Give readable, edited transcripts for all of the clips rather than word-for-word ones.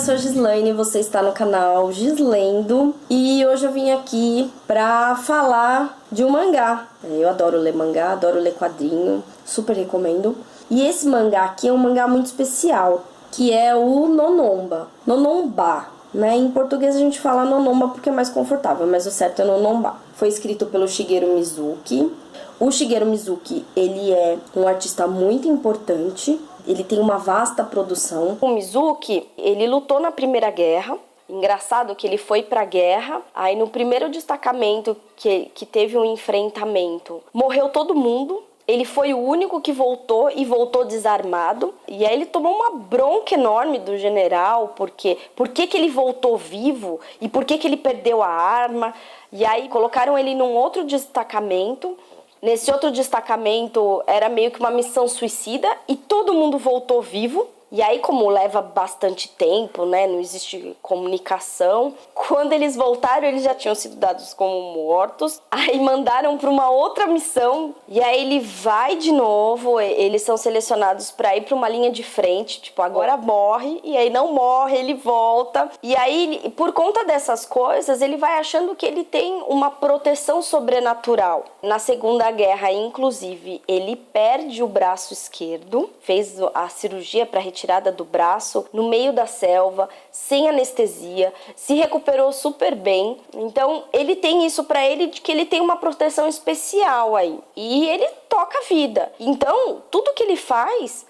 sou a Gislaine, você está no canal Gislendo e hoje eu vim aqui pra falar de um mangá. Eu adoro ler mangá, adoro ler quadrinho, super recomendo. E esse mangá aqui é um mangá muito especial, que é o Nonomba, Nonomba, né? Em português a gente fala Nonomba porque é mais confortável, mas o certo é Nonomba. Foi escrito pelo Shigeru Mizuki. O Shigeru Mizuki, ele é um artista muito importante, ele tem uma vasta produção. O Mizuki, ele lutou na Primeira Guerra. Engraçado que ele foi pra guerra, aí no primeiro destacamento que teve um enfrentamento, morreu todo mundo. Ele foi o único que voltou e voltou desarmado. E aí ele tomou uma bronca enorme do general, porque por que ele voltou vivo e por que ele perdeu a arma. E aí colocaram ele num outro destacamento. Nesse outro destacamento era meio que uma missão suicida e todo mundo voltou vivo. E aí, como leva bastante tempo, né, não existe comunicação, quando eles voltaram, eles já tinham sido dados como mortos. Aí mandaram para uma outra missão, e aí ele vai de novo, eles são selecionados para ir para uma linha de frente, tipo, agora morre, e aí não morre, ele volta. E aí, por conta dessas coisas, ele vai achando que ele tem uma proteção sobrenatural. Na Segunda Guerra, inclusive, ele perde o braço esquerdo, fez a cirurgia para retirada do braço no meio da selva, sem anestesia, se recuperou super bem. Então ele tem isso pra ele, de que ele tem uma proteção especial aí, e ele toca a vida. Então tudo que ele faz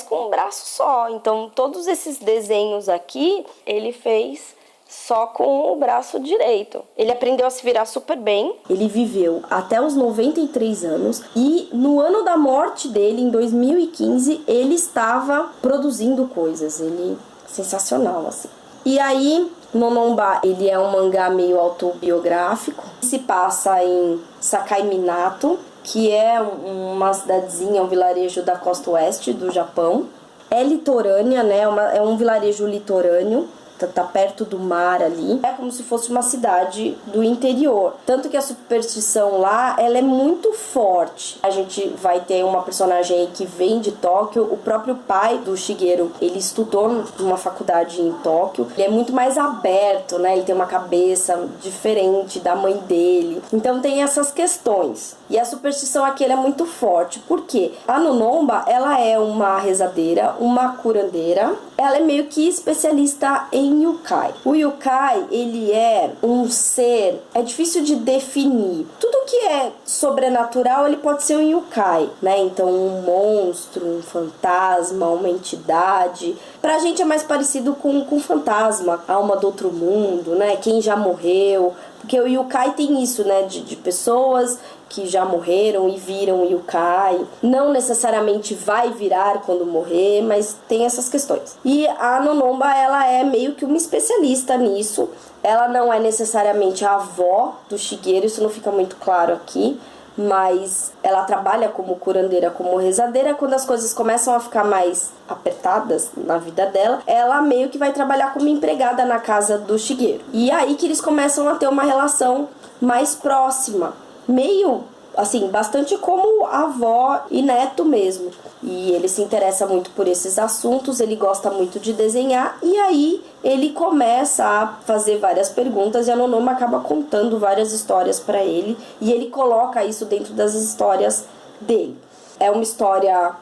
com um braço só. Então todos esses desenhos aqui ele fez só com o braço direito. Ele aprendeu a se virar super bem. Ele viveu até os 93 anos e no ano da morte dele, em 2015, ele estava produzindo coisas. Ele sensacional, assim. E aí, Nonomba, ele é um mangá meio autobiográfico. Se passa em Sakai Minato, que é uma cidadezinha, um vilarejo da costa oeste do Japão. É litorânea, né? É um vilarejo litorâneo. Tá perto do mar ali. É como se fosse uma cidade do interior. Tanto que a superstição lá, ela é muito forte. A gente vai ter uma personagem aí que vem de Tóquio. O próprio pai do Shigeru, ele estudou numa faculdade em Tóquio. Ele é muito mais aberto, né? Ele tem uma cabeça diferente da mãe dele. Então tem essas questões. E a superstição aqui ela é muito forte. Por quê? A Nonomba, ela é uma rezadeira, uma curandeira. Ela é meio que especialista em Yukai. O Yukai, ele é um ser, é difícil de definir. Tudo que é sobrenatural, ele pode ser um Yukai, né? Então, um monstro, um fantasma, uma entidade. Pra gente é mais parecido com fantasma, alma do outro mundo, né? Quem já morreu. Porque o Yukai tem isso, né? De pessoas que já morreram e viram Yukai. Não necessariamente vai virar quando morrer, mas tem essas questões. E a Nonomba, ela é meio que uma especialista nisso. Ela não é necessariamente a avó do Shigeru, isso não fica muito claro aqui. Mas ela trabalha como curandeira, como rezadeira. Quando as coisas começam a ficar mais apertadas na vida dela, ela meio que vai trabalhar como empregada na casa do Shigeru. E é aí que eles começam a ter uma relação mais próxima, meio assim, bastante como avó e neto mesmo. E ele se interessa muito por esses assuntos, ele gosta muito de desenhar, e aí ele começa a fazer várias perguntas e a Nonomba acaba contando várias histórias para ele, e ele coloca isso dentro das histórias dele. É uma história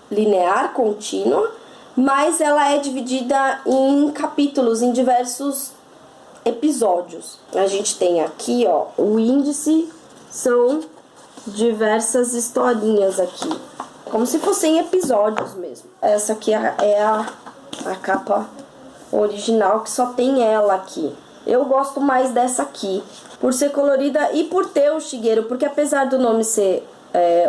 linear, contínua, mas ela é dividida em capítulos, em diversos episódios. A gente tem aqui, ó, o índice, são diversas historinhas aqui, como se fossem episódios mesmo. Essa aqui é a capa original, que só tem ela aqui. Eu gosto mais dessa aqui, por ser colorida e por ter o Shigeru, porque apesar do nome ser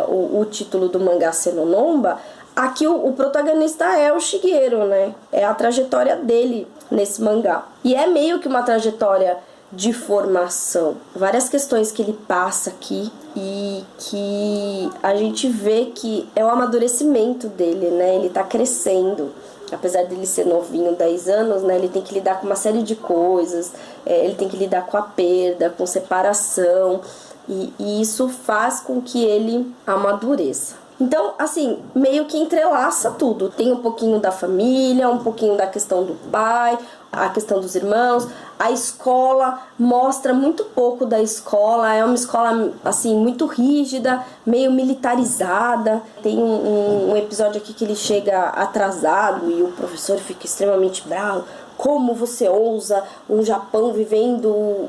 o título do mangá ser Nonomba, aqui o protagonista é o Shigeru, né? É a trajetória dele nesse mangá. E é meio que uma trajetória de formação. Várias questões que ele passa aqui e que a gente vê que é o amadurecimento dele, né? Ele tá crescendo. Apesar dele ser novinho, 10 anos, né? Ele tem que lidar com uma série de coisas. Ele tem que lidar com a perda, com separação. E isso faz com que ele amadureça. Então, assim, meio que entrelaça tudo. Tem um pouquinho da família, um pouquinho da questão do pai, a questão dos irmãos. A escola mostra muito pouco da escola, é uma escola assim muito rígida, meio militarizada. Tem um episódio aqui que ele chega atrasado e o professor fica extremamente bravo. Como você ousa um Japão vivendo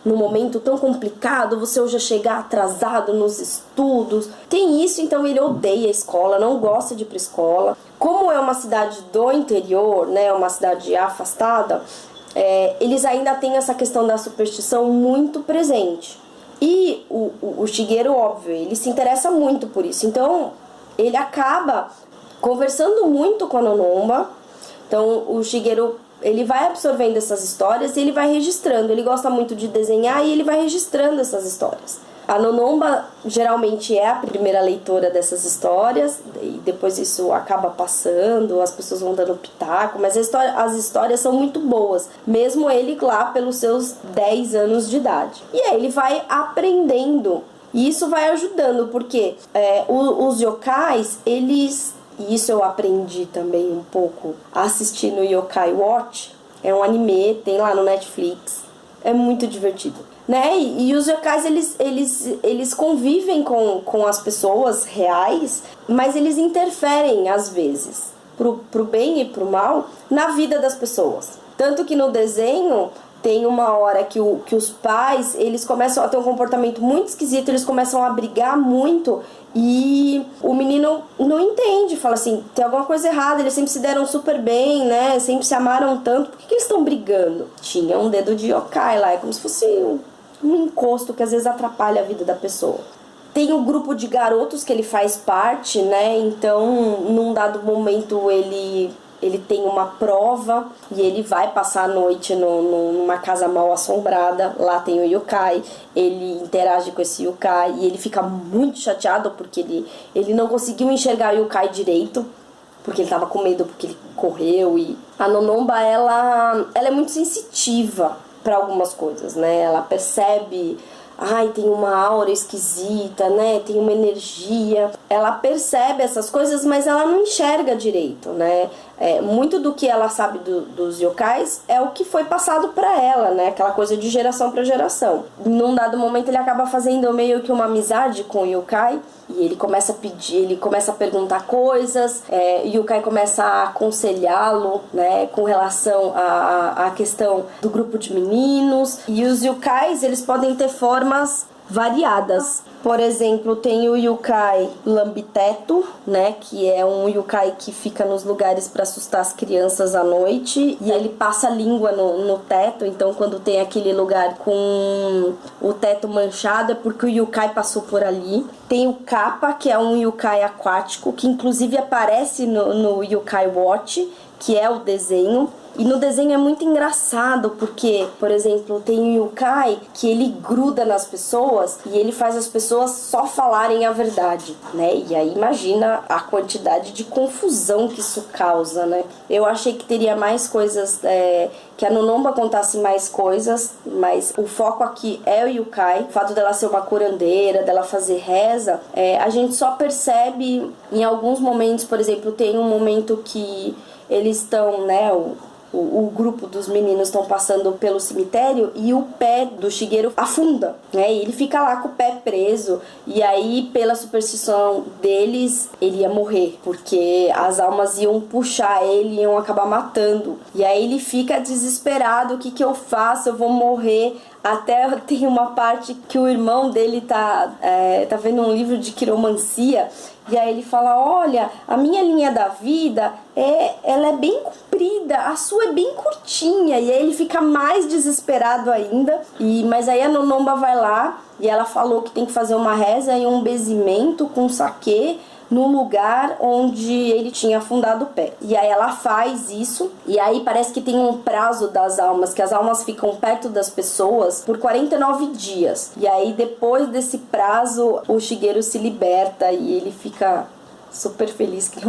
num momento tão complicado, você ousa chegar atrasado nos estudos? Tem isso, então ele odeia a escola, não gosta de ir para a escola. Como é uma cidade do interior, né, uma cidade afastada, eles ainda têm essa questão da superstição muito presente. E o Shigeru, óbvio, ele se interessa muito por isso. Então, ele acaba conversando muito com a Nonomba. Então, o Shigeru, ele vai absorvendo essas histórias e ele vai registrando. Ele gosta muito de desenhar e ele vai registrando essas histórias. A Nonomba geralmente é a primeira leitora dessas histórias, e depois isso acaba passando, as pessoas vão dando pitaco, mas as histórias são muito boas, mesmo ele lá pelos seus 10 anos de idade. E aí ele vai aprendendo, e isso vai ajudando, porque os yokais, eles... E isso eu aprendi também um pouco assistindo Yokai Watch, é um anime, tem lá no Netflix, é muito divertido. Né? E os yokais, eles convivem com as pessoas reais, mas eles interferem, às vezes, pro bem e pro mal, na vida das pessoas. Tanto que no desenho tem uma hora que os pais, eles começam a ter um comportamento muito esquisito, eles começam a brigar muito e o menino não entende, fala assim, tem alguma coisa errada, eles sempre se deram super bem, né? Sempre se amaram tanto, por que eles estão brigando? Tinha um dedo de yokai lá, é como se fosse um encosto que às vezes atrapalha a vida da pessoa. Tem o grupo de garotos que ele faz parte, né? Então, num dado momento, ele tem uma prova e ele vai passar a noite numa casa mal assombrada. Lá tem o yokai, ele interage com esse yokai e ele fica muito chateado porque ele não conseguiu enxergar o yokai direito, porque ele tava com medo, porque ele correu. E a Nonomba, ela é muito sensitiva para algumas coisas, né? Ela percebe, tem uma aura esquisita, né? Tem uma energia. Ela percebe essas coisas, mas ela não enxerga direito, né? Muito do que ela sabe dos yokais é o que foi passado para ela, né? Aquela coisa de geração para geração. Num dado momento ele acaba fazendo meio que uma amizade com o yokai e ele começa a pedir, ele começa a perguntar coisas, o yokai começa a aconselhá-lo, né? Com relação à questão do grupo de meninos. E os yokais, eles podem ter formas variadas. Por exemplo, tem o yokai lambiteto, né, que é um yokai que fica nos lugares para assustar as crianças à noite e ele passa a língua no teto. Então, quando tem aquele lugar com o teto manchado, é porque o yokai passou por ali. Tem o Kappa, que é um yokai aquático, que inclusive aparece no Yokai Watch, que é o desenho. E no desenho é muito engraçado porque, por exemplo, tem um yokai que ele gruda nas pessoas e ele faz as pessoas só falarem a verdade, né? E aí imagina a quantidade de confusão que isso causa, né? Eu achei que teria mais coisas, que a Nonomba contasse mais coisas, mas o foco aqui é o yokai. O fato dela ser uma curandeira, dela fazer reza, a gente só percebe em alguns momentos. Por exemplo, tem um momento que eles estão, né, o grupo dos meninos estão passando pelo cemitério e o pé do Shigeru afunda, né? E ele fica lá com o pé preso. E aí, pela superstição deles, ele ia morrer, porque as almas iam puxar ele e iam acabar matando. E aí ele fica desesperado: o que eu faço? Eu vou morrer. Até tem uma parte que o irmão dele tá vendo um livro de quiromancia. E aí ele fala: olha, a minha linha da vida ela é bem comprida, a sua é bem curtinha. E aí ele fica mais desesperado ainda. Mas aí a Nonomba vai lá e ela falou que tem que fazer uma reza e um benzimento com saquê no lugar onde ele tinha afundado o pé. E aí ela faz isso, e aí parece que tem um prazo das almas, que as almas ficam perto das pessoas por 49 dias. E aí depois desse prazo o Shigeru se liberta e ele fica super feliz que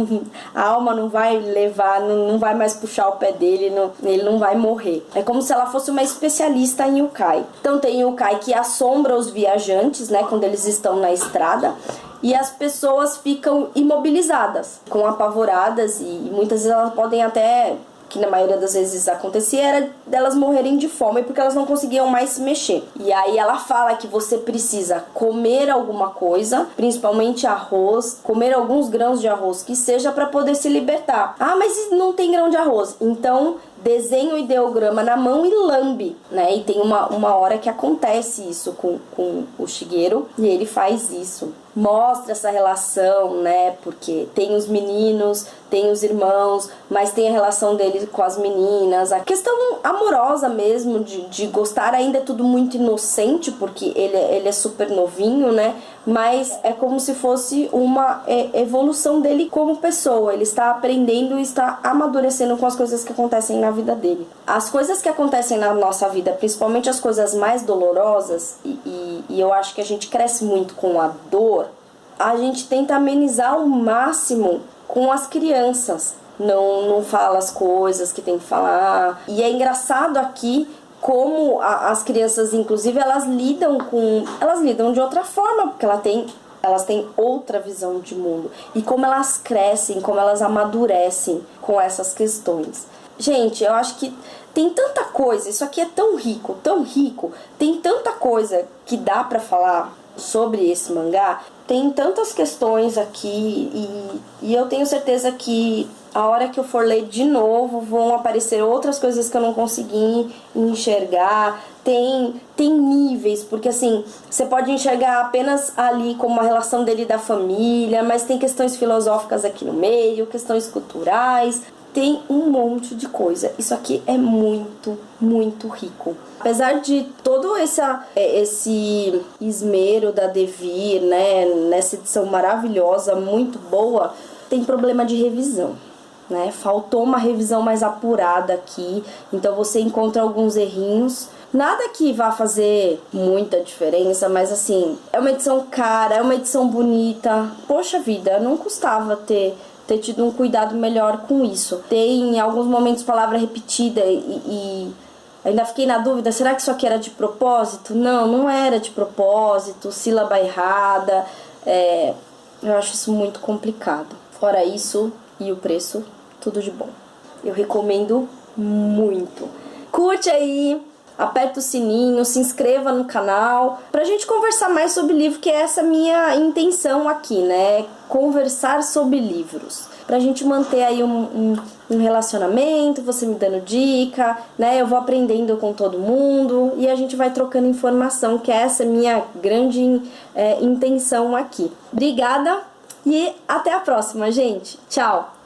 a alma não vai levar, não vai mais puxar o pé dele, ele não vai morrer. É como se ela fosse uma especialista em yokai. Então tem yokai que assombra os viajantes, né, quando eles estão na estrada, e as pessoas ficam imobilizadas, apavoradas, e muitas vezes elas podem até que na maioria das vezes acontecia, era delas morrerem de fome porque elas não conseguiam mais se mexer. E aí ela fala que você precisa comer alguma coisa, principalmente arroz, comer alguns grãos de arroz que seja para poder se libertar. Ah, mas não tem grão de arroz. Então desenha o ideograma na mão e lambe, né? E tem uma hora que acontece isso com o Shigeru e ele faz isso. Mostra essa relação, né? Porque tem os meninos, tem os irmãos, mas tem a relação dele com as meninas. A questão amorosa mesmo, de gostar, ainda é tudo muito inocente, porque ele é super novinho, né? Mas é como se fosse uma evolução dele como pessoa. Ele está aprendendo e está amadurecendo com as coisas que acontecem na vida dele. As coisas que acontecem na nossa vida, principalmente as coisas mais dolorosas, e eu acho que a gente cresce muito com a dor, a gente tenta amenizar ao máximo com as crianças. Não fala as coisas que tem que falar. E é engraçado aqui como as crianças, inclusive, elas lidam de outra forma, porque elas têm outra visão de mundo. E como elas crescem, como elas amadurecem com essas questões. Gente, eu acho que tem tanta coisa, isso aqui é tão rico, tem tanta coisa que dá pra falar sobre esse mangá. Tem tantas questões aqui e eu tenho certeza que a hora que eu for ler de novo vão aparecer outras coisas que eu não consegui enxergar. Tem níveis, porque assim, você pode enxergar apenas ali como uma relação dele da família, mas tem questões filosóficas aqui no meio, questões culturais, tem um monte de coisa. Isso aqui é muito, muito rico. Apesar de todo esse esmero da Devir, né, nessa edição maravilhosa, muito boa, tem problema de revisão, né? Faltou uma revisão mais apurada aqui, então você encontra alguns errinhos. Nada que vá fazer muita diferença, mas assim, é uma edição cara, é uma edição bonita. Poxa vida, não custava ter tido um cuidado melhor com isso. Tem em alguns momentos palavra repetida e ainda fiquei na dúvida, será que isso aqui era de propósito? Não era de propósito, sílaba errada. Eu acho isso muito complicado. Fora isso, e o preço, tudo de bom. Eu recomendo muito. Curte aí, aperta o sininho, se inscreva no canal, pra gente conversar mais sobre livro, que é essa minha intenção aqui, né? Conversar sobre livros. Pra gente manter aí um relacionamento, você me dando dica, né? Eu vou aprendendo com todo mundo e a gente vai trocando informação, que é essa minha grande intenção aqui. Obrigada e até a próxima, gente. Tchau!